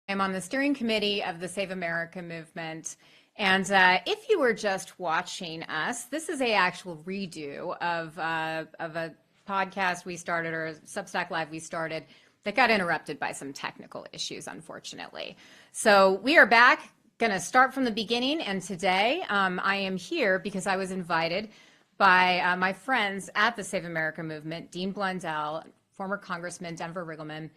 I'm on the steering committee of the Save America movement. And if you were just watching us, this is a actual redo of a podcast we started, or a Substack Live we started, that got interrupted by some technical issues, unfortunately. So we are back, going to start from the beginning. And today I am here because I was invited by my friends at the Save America movement, Dean Blundell, former Congressman Denver Riggleman,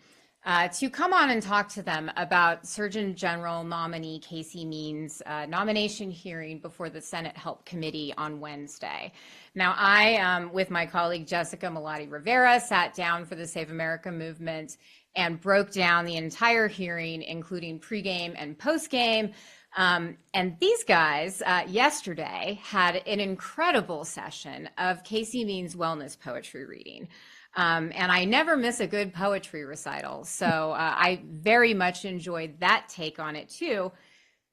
to come on and talk to them about Surgeon General nominee Casey Means' nomination hearing before the Senate Help Committee on Wednesday. Now, I, with my colleague Jessica Malati Rivera, sat down for the Save America movement and broke down the entire hearing, including pregame and postgame. And these guys yesterday had an incredible session of Casey Means' wellness poetry reading. And I never miss a good poetry recital. So I very much enjoyed that take on it too.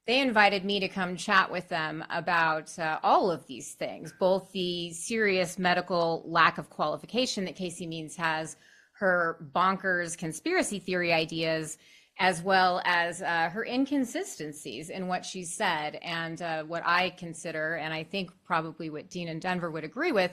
They invited me to come chat with them about all of these things, both the serious medical lack of qualification that Casey Means has, her bonkers conspiracy theory ideas, as well as her inconsistencies in what she said, and what I consider, and I think probably what Dean and Denver would agree with,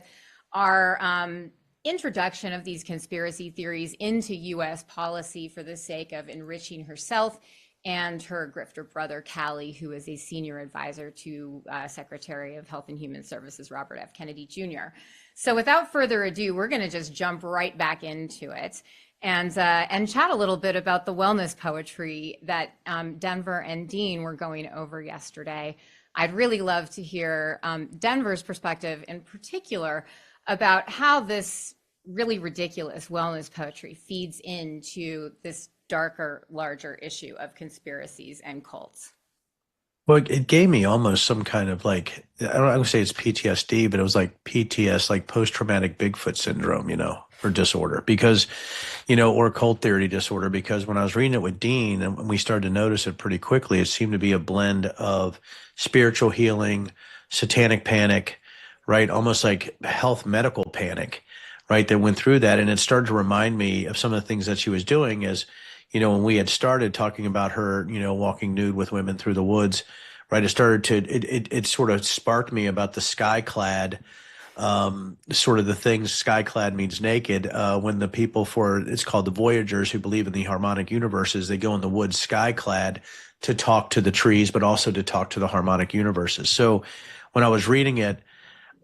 are introduction of these conspiracy theories into U.S. policy for the sake of enriching herself and her grifter brother, Callie, who is a senior advisor to Secretary of Health and Human Services, Robert F. Kennedy Jr. So without further ado, we're going to just jump right back into it and chat a little bit about the wellness poetry that Denver and Dean were going over yesterday. I'd really love to hear Denver's perspective in particular about how this really ridiculous wellness poetry feeds into this darker, larger issue of conspiracies and cults. Well, it gave me almost some kind of like, I would say it's PTSD, but it was like PTS, like post-traumatic Bigfoot syndrome, or disorder, because, or cult theory disorder, because when I was reading it with Dean and we started to notice it pretty quickly, it seemed to be a blend of spiritual healing, satanic panic, right? Almost like health medical panic, right? That went through that. And it started to remind me of some of the things that she was doing as, when we had started talking about her, walking nude with women through the woods, right? It sort of sparked me about the skyclad, sort of the things skyclad means naked, when the people it's called the Voyagers who believe in the harmonic universes, they go in the woods skyclad to talk to the trees, but also to talk to the harmonic universes. So when I was reading it,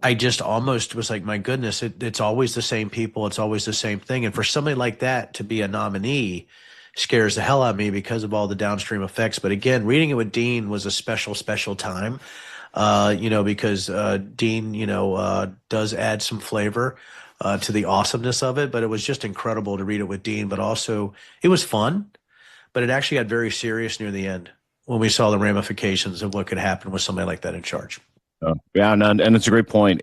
I just almost was like, my goodness, it's always the same people. It's always the same thing. And for somebody like that to be a nominee scares the hell out of me because of all the downstream effects. But again, reading it with Dean was a special, special time, because Dean, does add some flavor to the awesomeness of it. But it was just incredible to read it with Dean. But also it was fun, but it actually got very serious near the end when we saw the ramifications of what could happen with somebody like that in charge. Yeah, and it's a great point.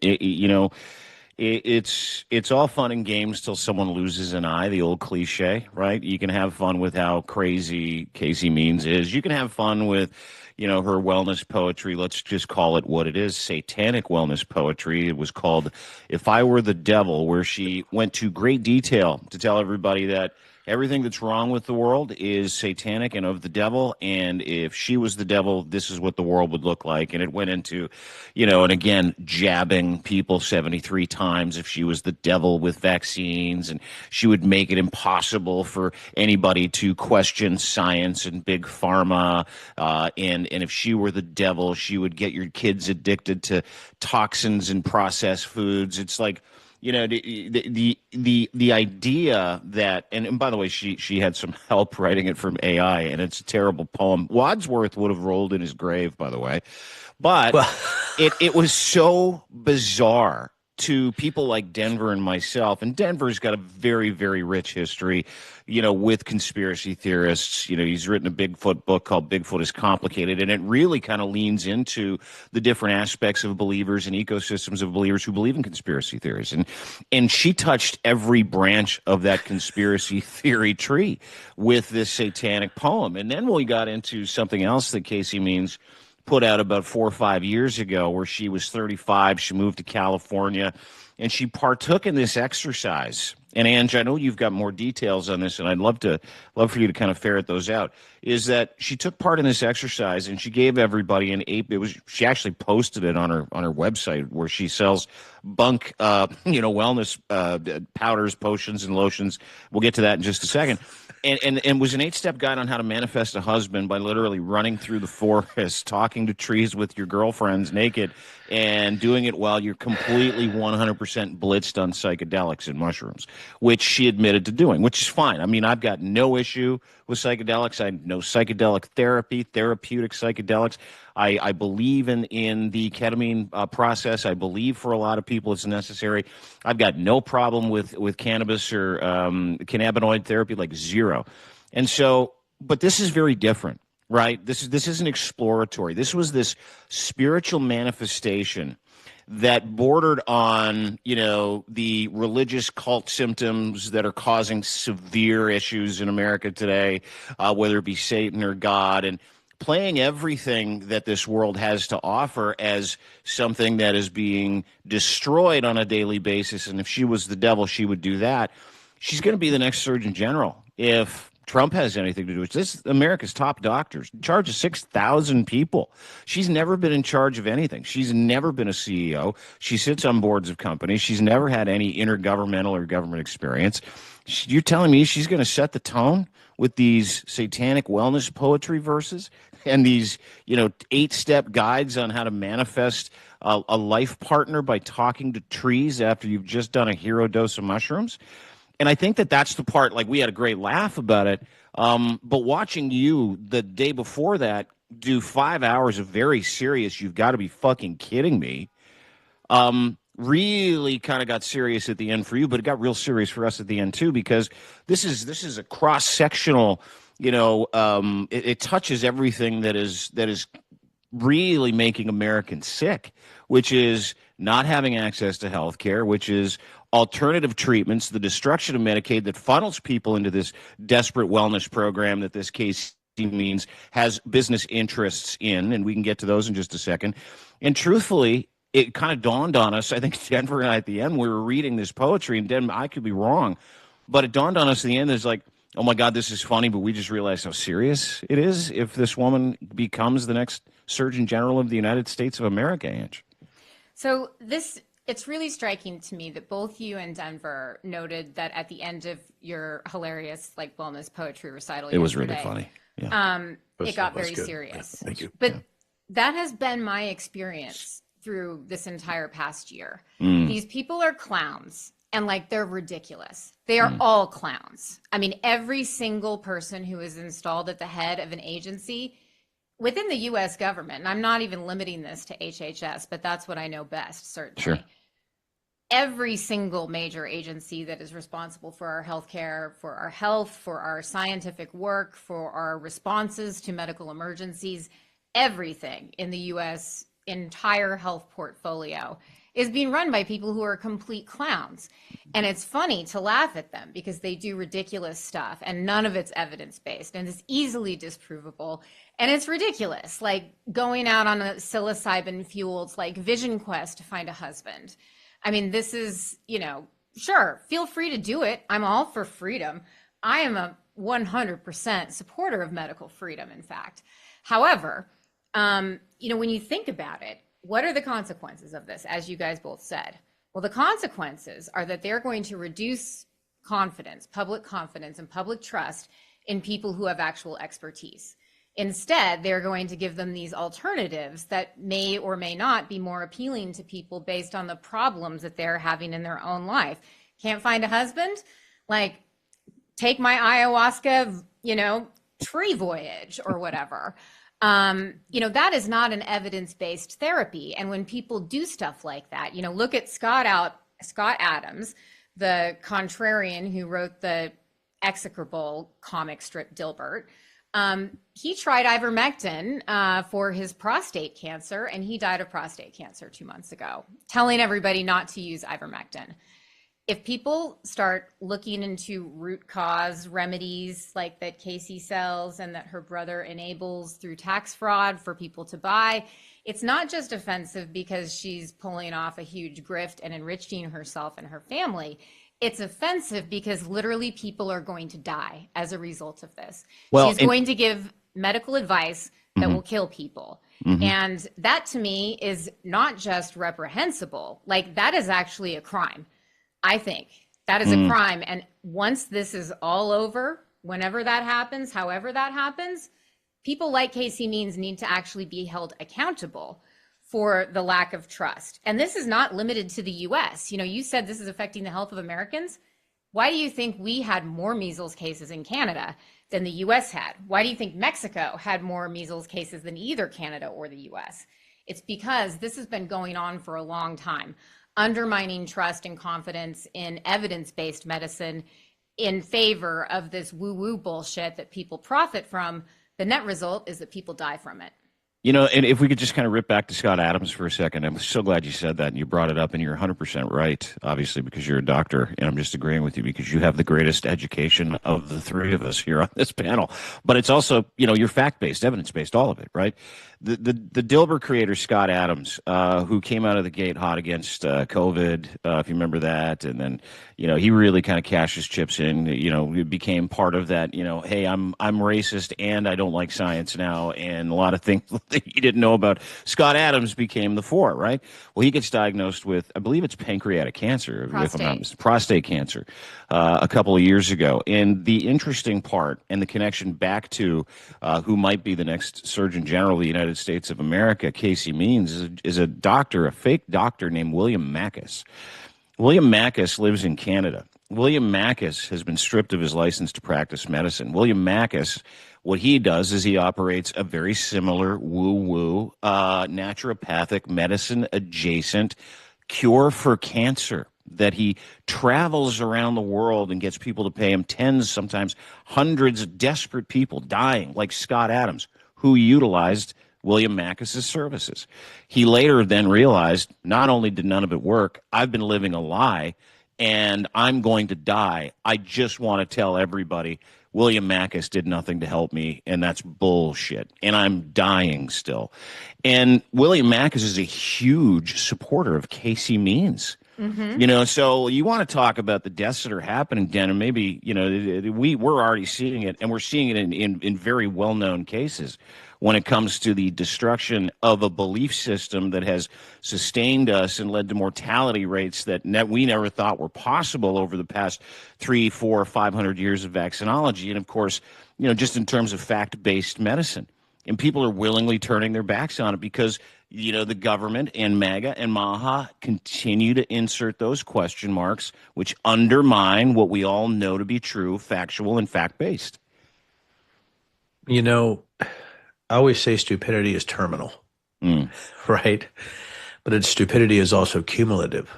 It's all fun and games till someone loses an eye, the old cliche, right? You can have fun with how crazy Casey Means is. You can have fun with, her wellness poetry. Let's just call it what it is, satanic wellness poetry. It was called If I Were the Devil, where she went to great detail to tell everybody that everything that's wrong with the world is satanic and of the devil. And if she was the devil, this is what the world would look like. And it went into, and again, jabbing people 73 times if she was the devil with vaccines. And she would make it impossible for anybody to question science and big pharma. And if she were the devil, she would get your kids addicted to toxins and processed foods. It's like, the idea that, and by the way, she had some help writing it from AI, and it's a terrible poem. Wadsworth would have rolled in his grave, by the way, but it was so bizarre to people like Denver and myself. And Denver's got a very, very rich history, with conspiracy theorists. He's written a Bigfoot book called Bigfoot is Complicated, and it really kind of leans into the different aspects of believers and ecosystems of believers who believe in conspiracy theories. And she touched every branch of that conspiracy theory tree with this satanic poem. And then we got into something else that Casey Means put out about 4 or 5 years ago, where she was 35. She moved to California, and she partook in this exercise. and Ange, I know you've got more details on this, and I'd love for you to kind of ferret those out. Is that she took part in this exercise and she gave everybody she actually posted it on her website where she sells bunk wellness powders, potions, and lotions. We'll get to that in just a second. And was an 8-step guide on how to manifest a husband by literally running through the forest, talking to trees with your girlfriends naked, and doing it while you're completely 100% blitzed on psychedelics and mushrooms, which she admitted to doing, which is fine. I mean, I've got no issue with psychedelics. I know psychedelic therapy, therapeutic psychedelics. I believe in the ketamine process. I believe for a lot of people it's necessary. I've got no problem with cannabis or cannabinoid therapy, like zero. And so, but this is very different, right? This isn't exploratory. This was this spiritual manifestation that bordered on, the religious cult symptoms that are causing severe issues in America today, whether it be Satan or God, and playing everything that this world has to offer as something that is being destroyed on a daily basis. And if she was the devil, she would do that. She's going to be the next Surgeon General if Trump has anything to do with this. America's top doctors, in charge of 6,000 people. She's never been in charge of anything. She's never been a CEO. She sits on boards of companies. She's never had any intergovernmental or government experience. You're telling me she's going to set the tone with these satanic wellness poetry verses and these, 8-step guides on how to manifest a life partner by talking to trees after you've just done a hero dose of mushrooms? And I think that's the part, like, we had a great laugh about it. But watching you the day before that do 5 hours of very serious, you've got to be fucking kidding me, really kind of got serious at the end for you, but it got real serious for us at the end too, because this is a cross-sectional, it touches everything that is really making Americans sick, which is not having access to health care, which is alternative treatments, the destruction of Medicaid that funnels people into this desperate wellness program that this case means has business interests in, and we can get to those in just a second. And truthfully, it kind of dawned on us, I think Denver and I at the end, we were reading this poetry, and Denver, I could be wrong, but it dawned on us at the end, it's like, oh my God, this is funny, but we just realized how serious it is if this woman becomes the next Surgeon General of the United States of America, Ange. So it's really striking to me that both you and Denver noted that at the end of your hilarious, like, wellness poetry recital it was yesterday, really funny. Yeah. It got very serious. Thank you. But that has been my experience through this entire past year. These people are clowns, and, like, they're ridiculous. They are all clowns. I mean, every single person who is installed at the head of an agency within the U.S. government, and I'm not even limiting this to HHS, but that's what I know best, certainly. Sure. Every single major agency that is responsible for our healthcare, for our health, for our scientific work, for our responses to medical emergencies, everything in the U.S. entire health portfolio is being run by people who are complete clowns. And it's funny to laugh at them because they do ridiculous stuff and none of it's evidence-based and it's easily disprovable. And it's ridiculous, like going out on a psilocybin fueled, like, Vision Quest to find a husband. I mean, this is, sure, feel free to do it. I'm all for freedom. I am a 100% supporter of medical freedom, in fact. However, when you think about it, what are the consequences of this, as you guys both said? Well, the consequences are that they're going to reduce public confidence and public trust in people who have actual expertise. Instead, they're going to give them these alternatives that may or may not be more appealing to people based on the problems that they're having in their own life. Can't find a husband? Like, take my ayahuasca, tree voyage or whatever. That is not an evidence-based therapy. And when people do stuff like that, look at Scott Adams, the contrarian who wrote the execrable comic strip Dilbert. He tried ivermectin for his prostate cancer, and he died of prostate cancer 2 months ago, telling everybody not to use ivermectin. If people start looking into root cause remedies like that Casey sells and that her brother enables through tax fraud for people to buy, it's not just offensive because she's pulling off a huge grift and enriching herself and her family. It's offensive because literally people are going to die as a result of this. Well, She's going to give medical advice that will kill people. Mhm. And that to me is not just reprehensible, like that is actually a crime. I think that is a crime. And once this is all over, whenever that happens, however that happens, people like Casey Means need to actually be held accountable for the lack of trust. And this is not limited to the US. You know, you said this is affecting the health of Americans. Why do you think we had more measles cases in Canada than the US had? Why do you think Mexico had more measles cases than either Canada or the US? It's because this has been going on for a long time, undermining trust and confidence in evidence-based medicine in favor of this woo-woo bullshit that people profit from. The net result is that people die from it. You know, and if we could just kind of rip back to Scott Adams for a second, I'm so glad you said that and you brought it up, and you're 100% right, obviously, because you're a doctor, and I'm just agreeing with you because you have the greatest education of the three of us here on this panel. But it's also, you know, you're fact-based, evidence-based, all of it, right? The Dilbert creator, Scott Adams, who came out of the gate hot against COVID, if you remember that, and then, you know, he really kind of cashed his chips in, you know, it became part of that, you know, hey, I'm racist and I don't like science now, and a lot of things that you didn't know about. Scott Adams became the four, right? Well, he gets diagnosed with, I believe it's pancreatic cancer, if I'm not mistaken, prostate cancer, a couple of years ago. And the interesting part and the connection back to who might be the next Surgeon General of the United States of America, Casey Means, is a doctor, a fake doctor named William Mackis. William Mackis lives in Canada. William Mackis has been stripped of his license to practice medicine. William Mackis, what he does is he operates a very similar woo-woo, naturopathic medicine adjacent cure for cancer, that he travels around the world and gets people to pay him tens, sometimes hundreds of desperate people dying, like Scott Adams, who utilized William Mackis' services. He later then realized not only did none of it work, I've been living a lie and I'm going to die. I just want to tell everybody William Mackis did nothing to help me, and that's bullshit. And I'm dying still. And William Mackis is a huge supporter of Casey Means. Mm-hmm. You know, so you want to talk about the deaths that are happening, Dan, and maybe, you know, we're already seeing it, and we're seeing it in very well-known cases when it comes to the destruction of a belief system that has sustained us and led to mortality rates that we never thought were possible over the past 300, 400, 500 years of vaccinology. And of course, you know, just in terms of fact-based medicine. And people are willingly turning their backs on it because, you know, the government and MAGA and MAHA continue to insert those question marks, which undermine what we all know to be true, factual, and fact-based. You know, I always say stupidity is terminal, right? But stupidity is also cumulative.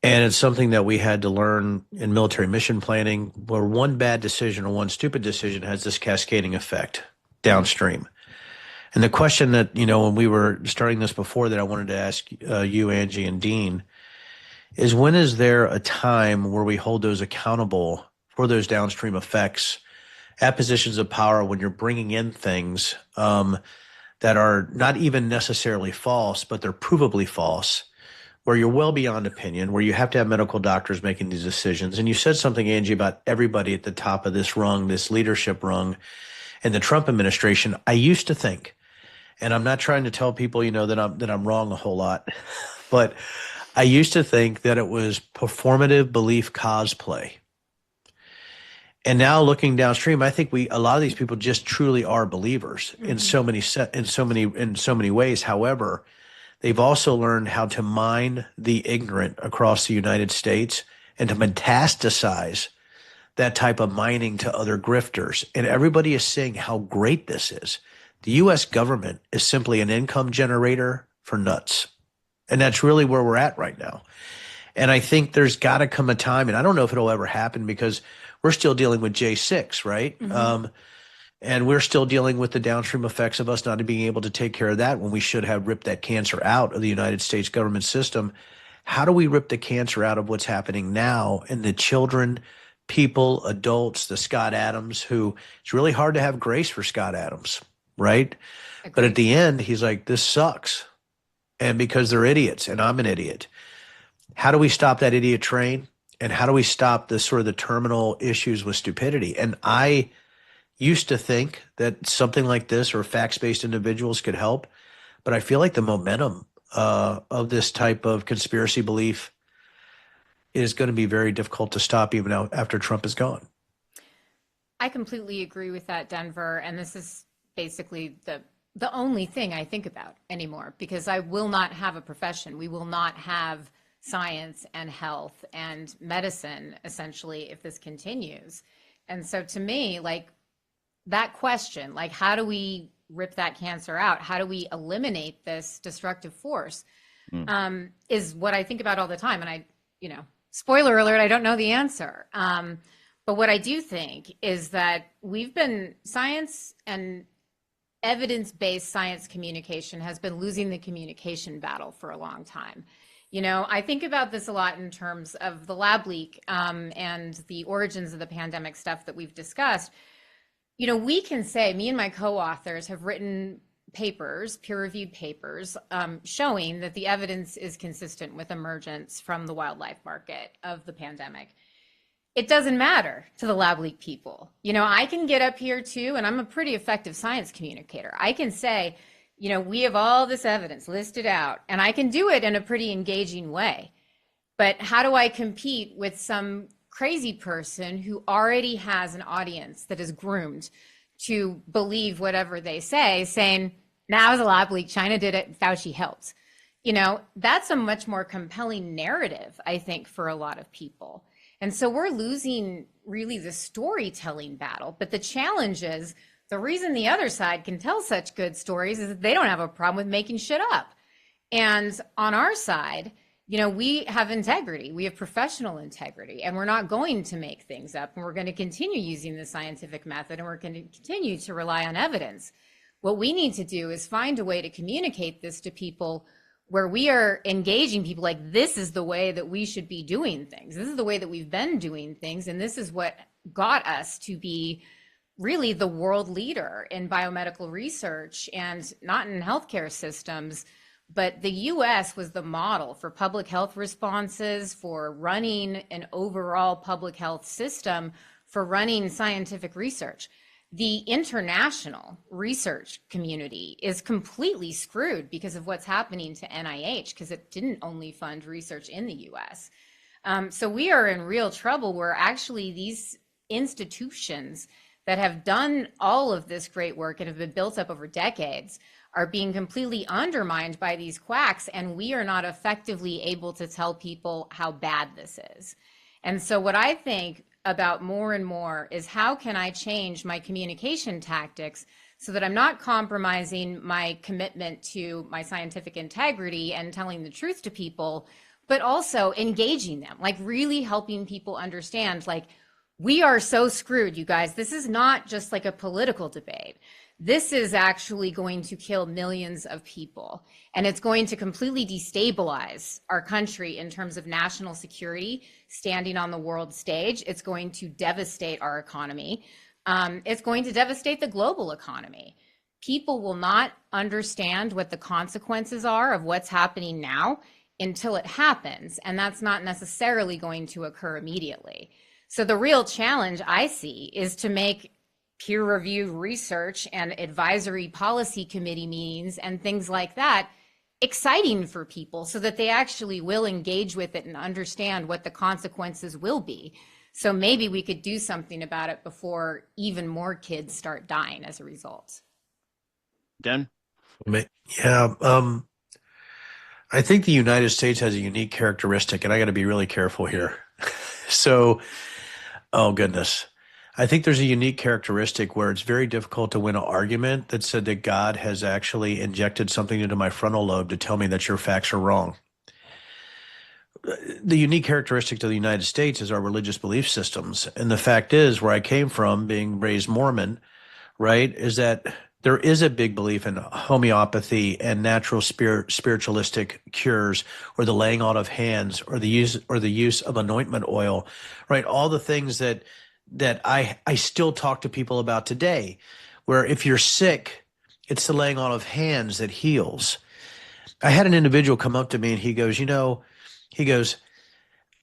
And it's something that we had to learn in military mission planning, where one bad decision or one stupid decision has this cascading effect downstream. And the question that, you know, when we were starting this before that I wanted to ask you, Angie, and Dean, is when is there a time where we hold those accountable for those downstream effects at positions of power when you're bringing in things that are not even necessarily false, but they're provably false, where you're well beyond opinion, where you have to have medical doctors making these decisions. And you said something, Angie, about everybody at the top of this rung, this leadership rung in the Trump administration. I used to think, and I'm not trying to tell people, you know, that I'm wrong a whole lot, but I used to think that it was performative belief cosplay. And now looking downstream, I think a lot of these people just truly are believers in so many ways. However, they've also learned how to mine the ignorant across the United States and to metastasize that type of mining to other grifters. And everybody is seeing how great this is. The U.S. government is simply an income generator for nuts. And that's really where we're at right now. And I think there's got to come a time, and I don't know if it'll ever happen because we're still dealing with J6, right? Mm-hmm. And we're still dealing with the downstream effects of us not being able to take care of that when we should have ripped that cancer out of the United States government system. How do we rip the cancer out of what's happening now in the children, people, adults, the Scott Adams, who it's really hard to have grace for Scott Adams, right? Agreed. But at the end, he's like, this sucks. And because they're idiots and I'm an idiot. How do we stop that idiot train? And how do we stop this sort of the terminal issues with stupidity? And I used to think that something like this or facts-based individuals could help, but I feel like the momentum of this type of conspiracy belief is going to be very difficult to stop even now after Trump is gone. I completely agree with that, Denver. And this is basically the only thing I think about anymore, because I will not have a profession. We will not have science and health and medicine, essentially, if this continues. And so to me, like that question, like how do we rip that cancer out? How do we eliminate this destructive force? Is what I think about all the time. And spoiler alert, I don't know the answer. But what I do think is that science and evidence-based science communication has been losing the communication battle for a long time. I think about this a lot in terms of the lab leak and the origins of the pandemic stuff that we've discussed. We can say, me and my co-authors have written papers, peer-reviewed papers, showing that the evidence is consistent with emergence from the wildlife market of the pandemic. It doesn't matter to the lab leak people. I can get up here too, and I'm a pretty effective science communicator. I can say, we have all this evidence listed out, and I can do it in a pretty engaging way. But how do I compete with some crazy person who already has an audience that is groomed to believe whatever they say, saying, now is a lab leak, China did it, Fauci helped. That's a much more compelling narrative, I think, for a lot of people. And so we're losing really the storytelling battle. But the challenge is, the reason the other side can tell such good stories is that they don't have a problem with making shit up. And on our side, we have integrity. We have professional integrity, and we're not going to make things up. And we're going to continue using the scientific method, and we're going to continue to rely on evidence. What we need to do is find a way to communicate this to people where we are engaging people like, this is the way that we should be doing things. This is the way that we've been doing things. And this is what got us to be really the world leader in biomedical research, and not in healthcare systems, but the US was the model for public health responses, for running an overall public health system, for running scientific research. The international research community is completely screwed because of what's happening to NIH, because it didn't only fund research in the US. So we are in real trouble where actually these institutions that have done all of this great work and have been built up over decades are being completely undermined by these quacks, and we are not effectively able to tell people how bad this is. And so what I think about more and more is, how can I change my communication tactics so that I'm not compromising my commitment to my scientific integrity and telling the truth to people, but also engaging them, like really helping people understand, like, we are so screwed, you guys. This is not just like a political debate. This is actually going to kill millions of people, and it's going to completely destabilize our country in terms of national security, standing on the world stage. It's going to devastate our economy. It's going to devastate the global economy. People will not understand what the consequences are of what's happening now until it happens, and that's not necessarily going to occur immediately. So the real challenge I see is to make peer-reviewed research and advisory policy committee meetings and things like that exciting for people, so that they actually will engage with it and understand what the consequences will be. So maybe we could do something about it before even more kids start dying as a result. Den? Yeah. I think the United States has a unique characteristic, and I got to be really careful here. So, oh goodness. I think there's a unique characteristic where it's very difficult to win an argument that said that God has actually injected something into my frontal lobe to tell me that your facts are wrong. The unique characteristic of the United States is our religious belief systems. And the fact is, where I came from, being raised Mormon, right, is that there is a big belief in homeopathy and natural spiritualistic cures, or the laying on of hands, or the use of anointment oil, right? All the things that I still talk to people about today, where if you're sick, it's the laying on of hands that heals. I had an individual come up to me and he goes,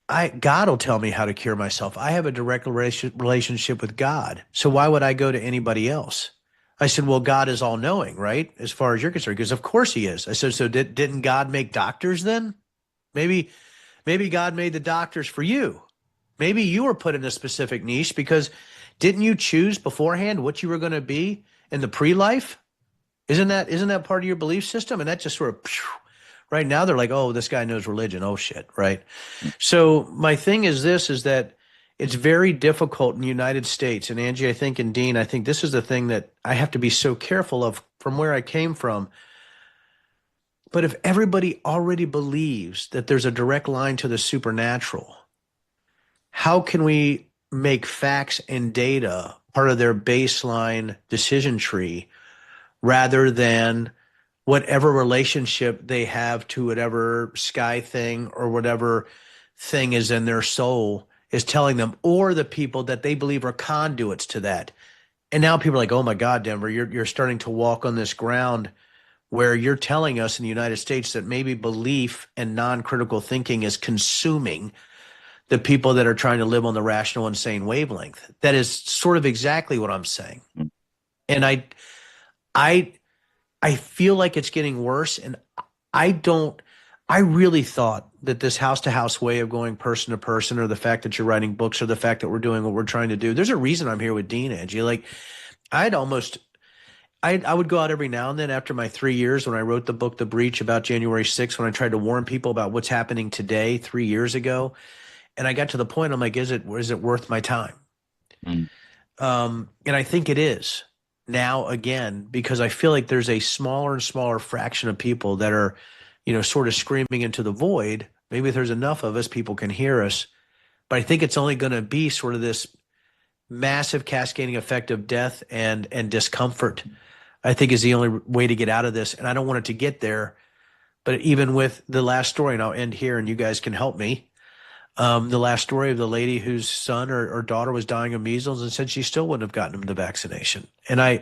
God will tell me how to cure myself. I have a direct relationship with God. So why would I go to anybody else? I said, well, God is all knowing, right? As far as you're concerned, because of course he is. I said, so didn't God make doctors then? Maybe, maybe God made the doctors for you. Maybe you were put in a specific niche because didn't you choose beforehand what you were going to be in the pre-life? Isn't that part of your belief system? And that just sort of right now they're like, oh, this guy knows religion. Oh shit, right? So my thing is this: is that it's very difficult in the United States. And Angie, I think, and Dean, I think this is the thing that I have to be so careful of from where I came from. But if everybody already believes that there's a direct line to the supernatural, how can we make facts and data part of their baseline decision tree rather than whatever relationship they have to whatever sky thing or whatever thing is in their soul is telling them, or the people that they believe are conduits to that? And now people are like, oh my God, Denver, you're starting to walk on this ground where you're telling us in the United States that maybe belief and non-critical thinking is consuming the people that are trying to live on the rational and sane wavelength. That is sort of exactly what I'm saying. And I feel like it's getting worse. And I really thought that this house to house way of going person to person, or the fact that you're writing books, or the fact that we're doing what we're trying to do, there's a reason I'm here with Dean, Angie. Like I would go out every now and then after my 3 years when I wrote the book, The Breach, about January 6th, when I tried to warn people about what's happening today 3 years ago. And I got to the point, I'm like, is it worth my time? Mm. And I think it is now again, because I feel like there's a smaller and smaller fraction of people that are, sort of screaming into the void. Maybe if there's enough of us, people can hear us. But I think it's only going to be sort of this massive cascading effect of death and discomfort, I think, is the only way to get out of this. And I don't want it to get there. But even with the last story, and I'll end here and you guys can help me. The last story of the lady whose son or daughter was dying of measles and said she still wouldn't have gotten him the vaccination. And I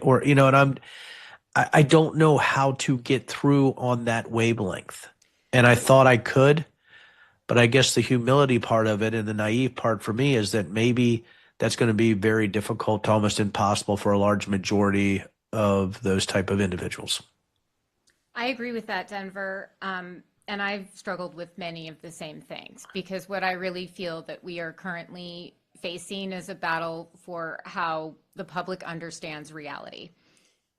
don't know how to get through on that wavelength. And I thought I could, but I guess the humility part of it and the naive part for me is that maybe that's going to be very difficult to almost impossible for a large majority of those type of individuals. I agree with that, Denver. And I've struggled with many of the same things, because what I really feel that we are currently facing is a battle for how the public understands reality.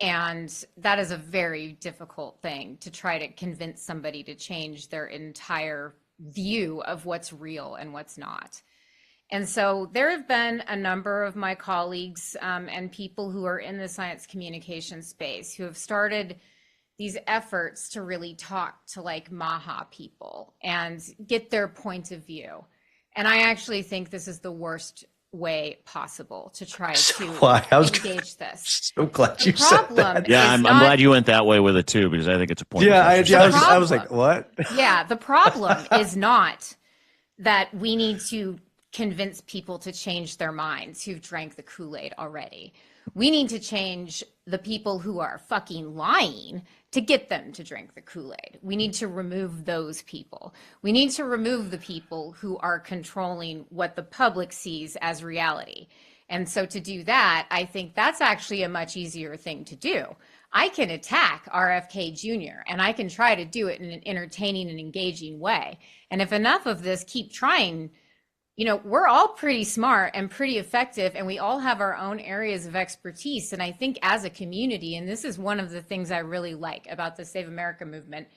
And that is a very difficult thing, to try to convince somebody to change their entire view of what's real and what's not. And so there have been a number of my colleagues and people who are in the science communication space who have started these efforts to really talk to like Maha people and get their point of view. And I actually think this is the worst way possible to try to engage this. So glad The you said problem that. Yeah, is I'm not- glad you went that way with it too, because I think it's a point. Yeah, of I was like, what? Yeah, the problem is not that we need to convince people to change their minds who've drank the Kool-Aid already. We need to change the people who are fucking lying to get them to drink the Kool-Aid. We need to remove those people. We need to remove the people who are controlling what the public sees as reality. And so to do that, I think that's actually a much easier thing to do. I can attack RFK Jr. and I can try to do it in an entertaining and engaging way. And if enough of this keep trying, we're all pretty smart and pretty effective, and we all have our own areas of expertise. And I think as a community, and this is one of the things I really like about the Save America movement,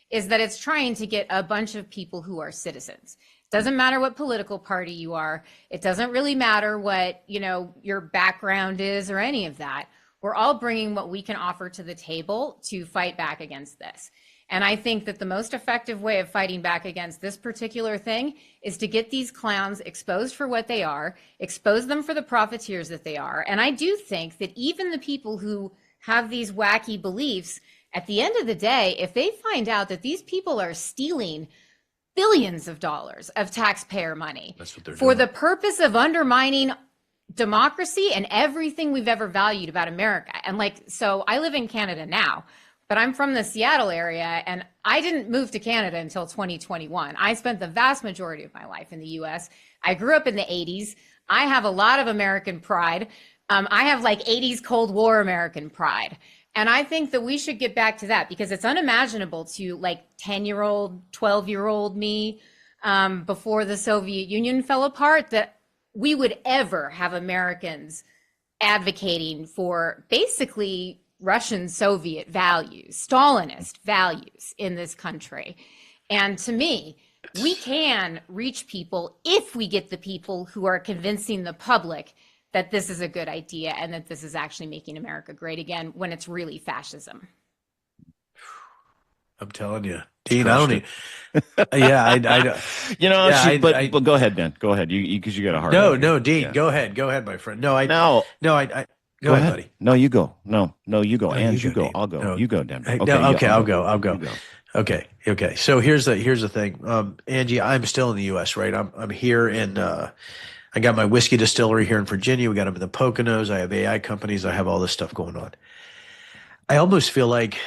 is that it's trying to get a bunch of people who are citizens. It doesn't matter what political party you are. It doesn't really matter what, your background is or any of that. We're all bringing what we can offer to the table to fight back against this. And I think that the most effective way of fighting back against this particular thing is to get these clowns exposed for what they are, expose them for the profiteers that they are. And I do think that even the people who have these wacky beliefs, at the end of the day, if they find out that these people are stealing billions of dollars of taxpayer money for the purpose of undermining democracy and everything we've ever valued about America. And so I live in Canada now, but I'm from the Seattle area, and I didn't move to Canada until 2021. I spent the vast majority of my life in the US. I grew up in the 80s. I have a lot of American pride. I have like 80s Cold War American pride. And I think that we should get back to that, because it's unimaginable to like 10-year-old, 12-year-old me, before the Soviet Union fell apart, that we would ever have Americans advocating for basically Russian Soviet values, Stalinist values in this country. And to me, we can reach people if we get the people who are convincing the public that this is a good idea and that this is actually making America great again, when it's really fascism. I'm telling you, Dean, I don't Crushed need. Yeah, but go ahead, Ben. Go ahead. You because you got a heart. No, Dean, go ahead, my friend. No, no, go ahead, buddy. No, you go. No, you go. No, And you go. Dean. I'll go. No. You go, Denver. Okay, I'll go. You go. Okay. So here's the thing, Angie. I'm still in the U.S., right? I'm here in. I got my whiskey distillery here in Virginia. We got them in the Poconos. I have AI companies. I have all this stuff going on. I almost feel like,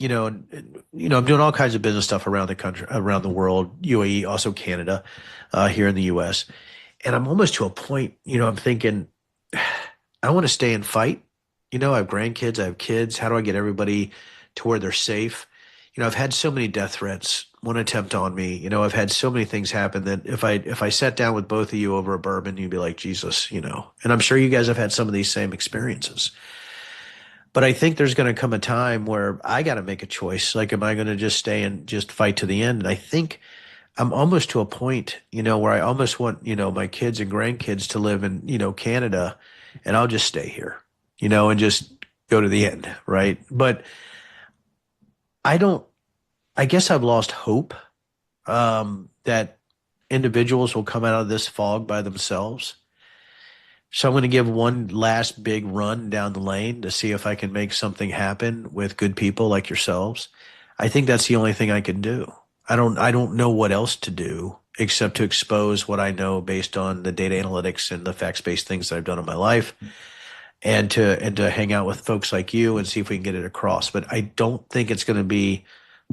I'm doing all kinds of business stuff around the country, around the world, UAE, also Canada, here in the U.S. And I'm almost to a point, I'm thinking, I want to stay and fight. I have grandkids, I have kids. How do I get everybody to where they're safe? I've had so many death threats, one attempt on me. I've had so many things happen that if I sat down with both of you over a bourbon, you'd be like, Jesus, and I'm sure you guys have had some of these same experiences. But I think there's going to come a time where I got to make a choice. Like, am I going to just stay and just fight to the end? And I think I'm almost to a point, where I almost want, my kids and grandkids to live in, Canada, and I'll just stay here, and just go to the end. Right. But I guess I've lost hope, that individuals will come out of this fog by themselves. So I'm going to give one last big run down the lane to see if I can make something happen with good people like yourselves. I think that's the only thing I can do. I don't know what else to do except to expose what I know based on the data analytics and the facts-based things that I've done in my life, and to hang out with folks like you and see if we can get it across. But I don't think it's going to be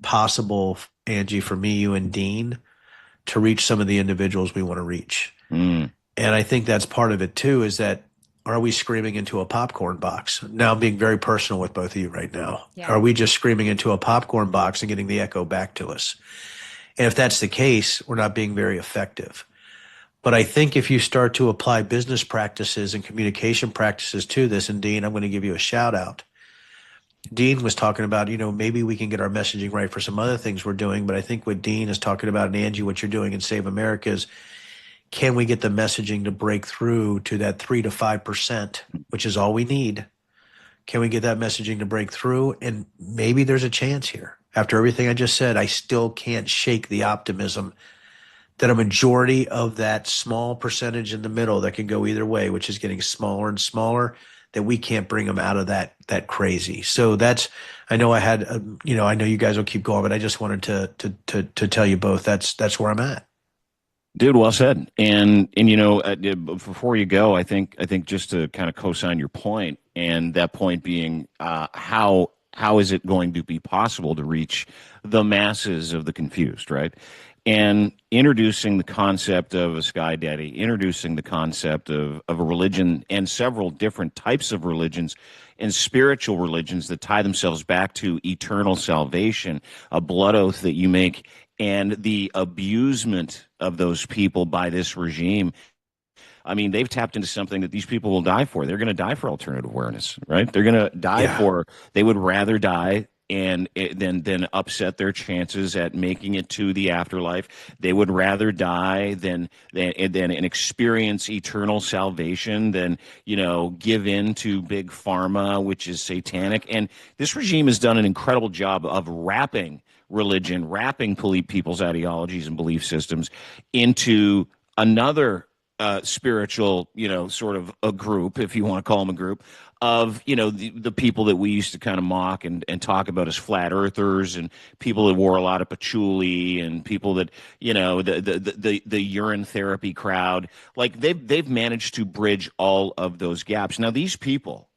possible, Angie, for me, you, and Dean to reach some of the individuals we want to reach. And I think that's part of it too, is that, are we screaming into a popcorn box? Now I'm being very personal with both of you right now. Yeah. Are we just screaming into a popcorn box and getting the echo back to us? And if that's the case, we're not being very effective. But I think if you start to apply business practices and communication practices to this, and Dean, I'm going to give you a shout out. Dean was talking about, maybe we can get our messaging right for some other things we're doing. But I think what Dean is talking about, and Angie, what you're doing in Save America, is, can we get the messaging to break through to that 3 to 5%, which is all we need? Can we get that messaging to break through? And maybe there's a chance here. After everything I just said, I still can't shake the optimism that a majority of that small percentage in the middle that can go either way, which is getting smaller and smaller, that we can't bring them out of that crazy. So that's, I know I had, I know you guys will keep going, but I just wanted to tell you both that's where I'm at. Dude, well said. And before you go, I think just to kind of co-sign your point, and that point being, how is it going to be possible to reach the masses of the confused, right? And introducing the concept of a sky daddy, introducing the concept of a religion, and several different types of religions and spiritual religions that tie themselves back to eternal salvation, a blood oath that you make, and the abusement of those people by this regime. I mean, they've tapped into something that these people will die for. They're going to die for alternative awareness, right? They're going to die for, they would rather die and then upset their chances at making it to the afterlife. They would rather die than and experience eternal salvation than, give in to big pharma, which is satanic. And this regime has done an incredible job of wrapping religion, wrapping people's ideologies and belief systems into another spiritual, sort of a group, if you want to call them a group, of, the people that we used to kind of mock and talk about as flat earthers, and people that wore a lot of patchouli, and people that, the urine therapy crowd. Like, they've managed to bridge all of those gaps. Now, these people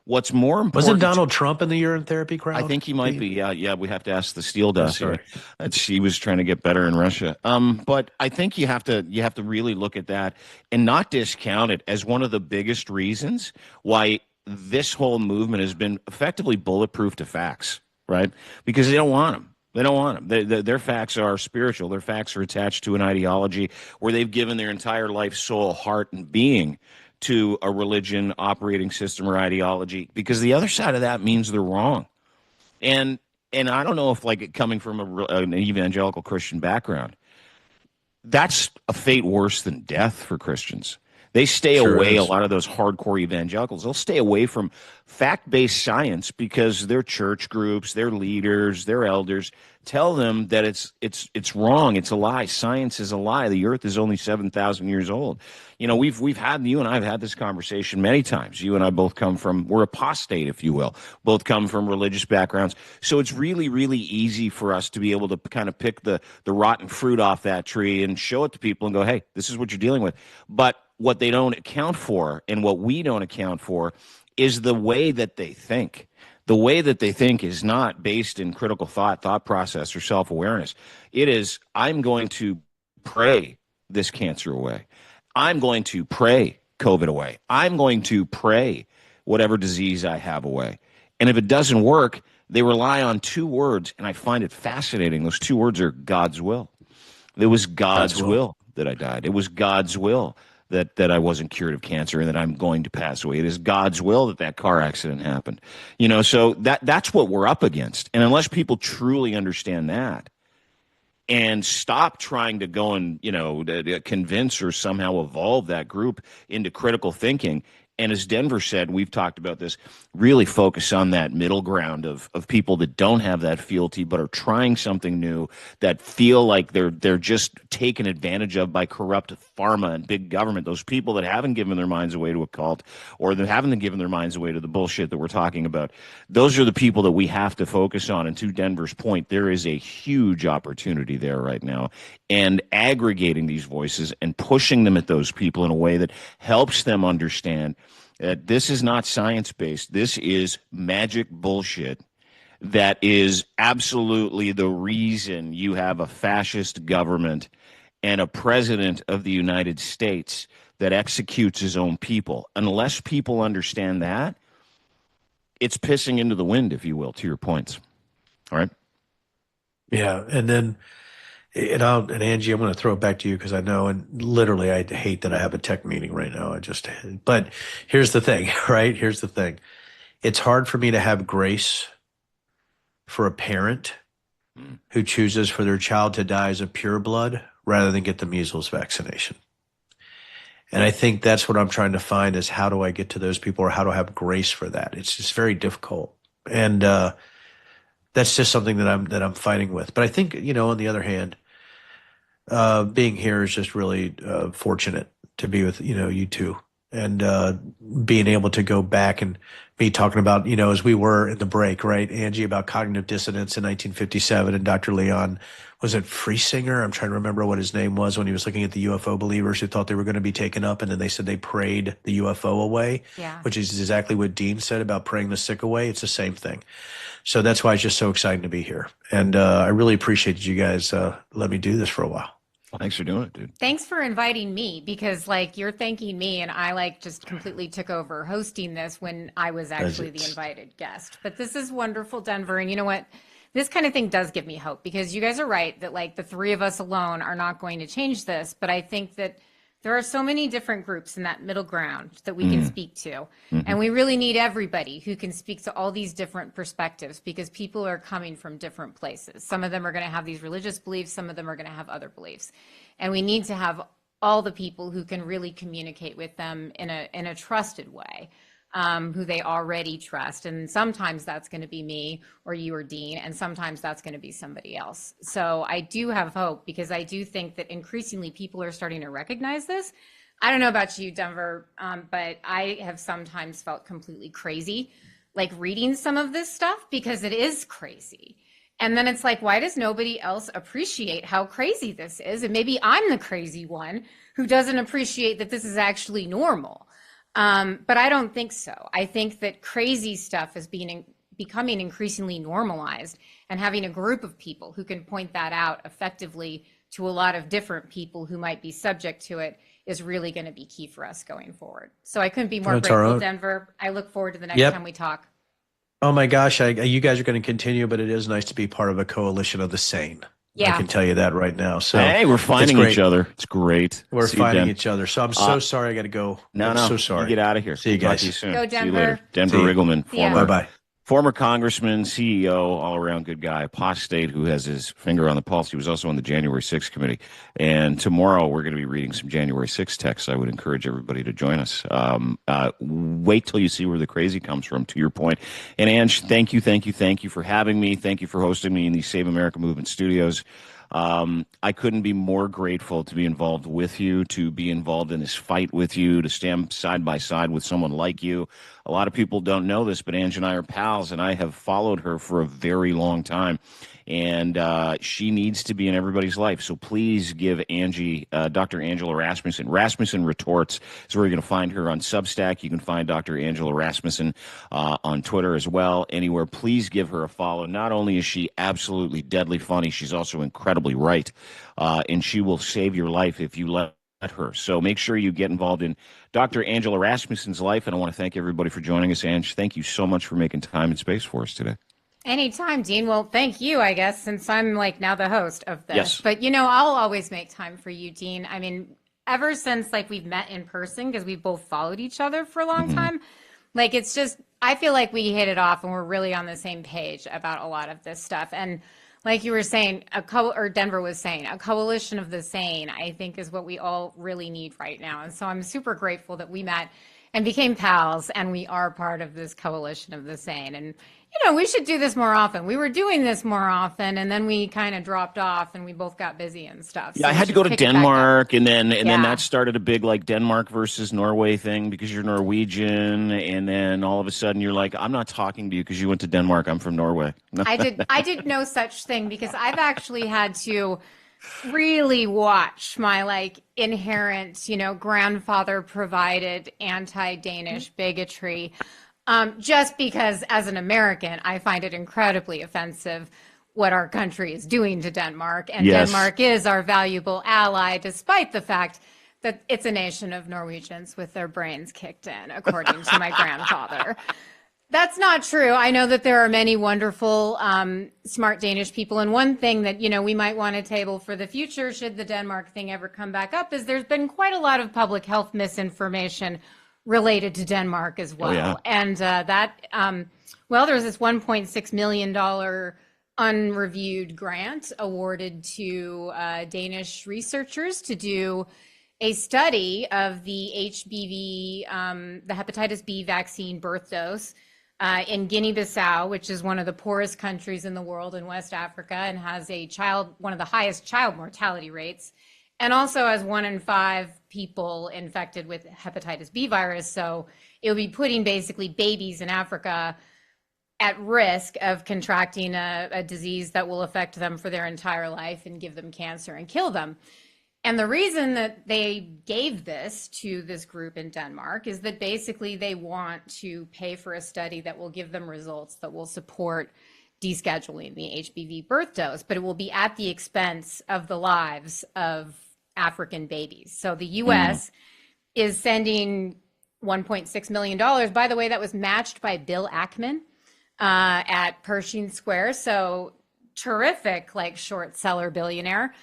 What's more Wasn't important? Donald Trump in the urine therapy crowd? I think he might be. Yeah, yeah. We have to ask the steel Oh, dust here. sorry. That she was trying to get better in Russia. But I think you have to really look at that and not discount it as one of the biggest reasons why this whole movement has been effectively bulletproof to facts, right? Because they don't want them. They don't want them. Their facts are spiritual. Their facts are attached to an ideology where they've given their entire life, soul, heart, and being to a religion, operating system, or ideology. Because the other side of that means they're wrong. And and I don't know if like coming from an evangelical Christian background, that's a fate worse than death for Christians. They stay Sure away, a is. lot of those hardcore evangelicals, they'll stay away from fact based science because their church groups, their leaders, their elders tell them that it's wrong. It's a lie. Science is a lie. The earth is only 7,000 years old. You know, we've had, you and I have had this conversation many times. You and I both come from, we're apostate, if you will, both come from religious backgrounds. So it's really, really easy for us to be able to kind of pick the rotten fruit off that tree and show it to people and go, hey, this is what you're dealing with. But what they don't account for and what we don't account for is the way that they think. The way that they think is not based in critical thought process, or self-awareness. It is, I'm going to pray this cancer away. I'm going to pray COVID away. I'm going to pray whatever disease I have away. And if it doesn't work, they rely on two words, and I find it fascinating. Those two words are God's will. It was God's God's will. will that I died. It was God's will that I wasn't cured of cancer and that I'm going to pass away. It is God's will that that car accident happened. You know, so that's what we're up against. And unless people truly understand that and stop trying to go and, you know, to convince or somehow evolve that group into critical thinking, and as Denver said, we've talked about this, really focus on that middle ground of people that don't have that fealty but are trying something new, that feel like they're just taken advantage of by corrupt pharma and big government, those people that haven't given their minds away to a cult or that haven't given their minds away to the bullshit that we're talking about. Those are the people that we have to focus on. And to Denver's point, there is a huge opportunity there right now. And aggregating these voices and pushing them at those people in a way that helps them understand that this is not science-based. This is magic bullshit that is absolutely the reason you have a fascist government and a president of the United States that executes his own people. Unless people understand that, it's pissing into the wind, if you will, to your points. All right? Yeah. And then, and Angie, I'm going to throw it back to you because I know, and literally, I hate that I have a tech meeting right now. But here's the thing, right? Here's the thing. It's hard for me to have grace for a parent who chooses for their child to die as a pureblood rather than get the measles vaccination. And I think that's what I'm trying to find is how do I get to those people, or how do I have grace for that? It's just very difficult. And that's just something that I'm fighting with. But I think, you know, on the other hand, being here is just really fortunate to be with, you know, you two, and being able to go back and be talking about, you know, as we were in the break, right, Angie, about cognitive dissonance in 1957, and Dr. Leon, was it Friesinger? I'm trying to remember what his name was, when he was looking at the UFO believers who thought they were going to be taken up, and then they said they prayed the UFO away, Yeah. which is exactly what Dean said about praying the sick away. It's the same thing. So that's why it's just so exciting to be here. And I really appreciate that you guys let me do this for a while. Well, thanks for doing it, dude. Thanks for inviting me, because like you're thanking me and I like just completely took over hosting this when I was actually the invited guest. But this is wonderful, Denver. And you know what? This kind of thing does give me hope, because you guys are right that like the three of us alone are not going to change this. But I think that there are so many different groups in that middle ground that we can speak to. And we really need everybody who can speak to all these different perspectives, because people are coming from different places. Some of them are going to have these religious beliefs. Some of them are going to have other beliefs. And we need to have all the people who can really communicate with them in a trusted way, who they already trust. And sometimes that's going to be me or you or Dean, and sometimes that's going to be somebody else. So I do have hope, because I do think that increasingly people are starting to recognize this. I don't know about you, Denver, but I have sometimes felt completely crazy, like reading some of this stuff, because it is crazy. And then it's like, why does nobody else appreciate how crazy this is? And maybe I'm the crazy one who doesn't appreciate that this is actually normal. But I don't think so. I think that crazy stuff is becoming increasingly normalized, and having a group of people who can point that out effectively to a lot of different people who might be subject to it is really going to be key for us going forward. So I couldn't be more grateful, Denver. I look forward to the next time we talk. Oh my gosh, you guys are going to continue, but it is nice to be part of a coalition of the sane. Yeah. I can tell you that right now. So hey, we're finding each other. It's great. We're finding each other. So I'm so sorry I got to go. No, I'm so sorry. You get out of here. See you guys. Talk to you soon. Go Denver. See you later. Denver Riggleman, Bye-bye. Former congressman, CEO, all-around good guy, apostate who has his finger on the pulse. He was also on the January 6th committee. And tomorrow we're going to be reading some January 6th texts. I would encourage everybody to join us. Wait till you see where the crazy comes from, to your point. And Ange, thank you for having me. Thank you for hosting me in these Save America Movement studios. I couldn't be more grateful to be involved with you, to be involved in this fight with you, to stand side by side with someone like you. A lot of people don't know this, but Ange and I are pals, and I have followed her for a very long time. And she needs to be in everybody's life. So please give Angie, Dr. Angela Rasmussen. Rasmussen Retorts is where you're going to find her on Substack. You can find Dr. Angela Rasmussen on Twitter as well. Anywhere, please give her a follow. Not only is she absolutely deadly funny, she's also incredibly right. And she will save your life if you let her. So make sure you get involved in Dr. Angela Rasmussen's life. And I want to thank everybody for joining us, Ange. Thank you so much for making time and space for us today. Anytime, Dean. Well, thank you, I guess, since I'm like now the host of this. Yes. But, you know, I'll always make time for you, Dean. I mean, ever since like we've met in person, because we've both followed each other for a long time, like it's just, I feel like we hit it off and we're really on the same page about a lot of this stuff. And like you were saying, Denver was saying, a coalition of the sane, I think is what we all really need right now. And so I'm super grateful that we met and became pals, and we are part of this coalition of the sane. And, you know, we should do this more often. We were doing this more often, and then we kind of dropped off, and we both got busy and stuff. Yeah, So I had to go to Denmark, and then that started a big like Denmark versus Norway thing because you're Norwegian, and then all of a sudden you're like, I'm not talking to you because you went to Denmark. I'm from Norway. I did no such thing because I've actually had to really watch my like inherent, you know, grandfather provided anti-Danish bigotry. Just because as an American, I find it incredibly offensive what our country is doing to Denmark. And Denmark is our valuable ally, despite the fact that it's a nation of Norwegians with their brains kicked in, according to my grandfather. That's not true. I know that there are many wonderful, smart Danish people. And one thing that, you know, we might want to table for the future, should the Denmark thing ever come back up, is there's been quite a lot of public health misinformation related to Denmark as well. Oh, yeah. And well, there's this $1.6 million unreviewed grant awarded to Danish researchers to do a study of the HBV, the hepatitis B vaccine birth dose in Guinea-Bissau, which is one of the poorest countries in the world in West Africa and has one of the highest child mortality rates, and also has 1 in 5 people infected with hepatitis B virus. So it would be putting basically babies in Africa at risk of contracting a disease that will affect them for their entire life and give them cancer and kill them. And the reason that they gave this to this group in Denmark is that basically they want to pay for a study that will give them results that will support descheduling the HBV birth dose, but it will be at the expense of the lives of African babies. So the U.S. is sending $1.6 million. By the way, that was matched by Bill Ackman at Pershing Square. So terrific, like short seller billionaire.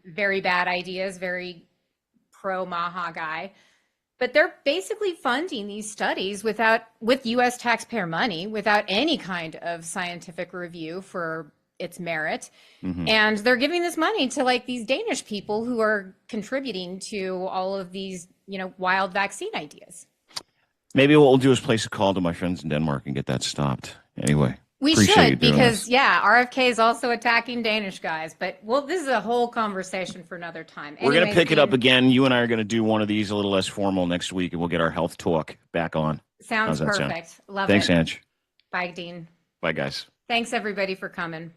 Very bad ideas, very pro Maha guy, but they're basically funding these studies with U.S. taxpayer money, without any kind of scientific review for its merit. And they're giving this money to like these Danish people who are contributing to all of these, you know, wild vaccine ideas. Maybe what we'll do is place a call to my friends in Denmark and get that stopped. Anyway. We should, because RFK is also attacking Danish guys, but this is a whole conversation for another time. We're going to pick it up again. You and I are going to do one of these a little less formal next week, and we'll get our health talk back on. Sounds perfect. Love it. Thanks, Ange. Bye, Dean. Bye, guys. Thanks, everybody, for coming.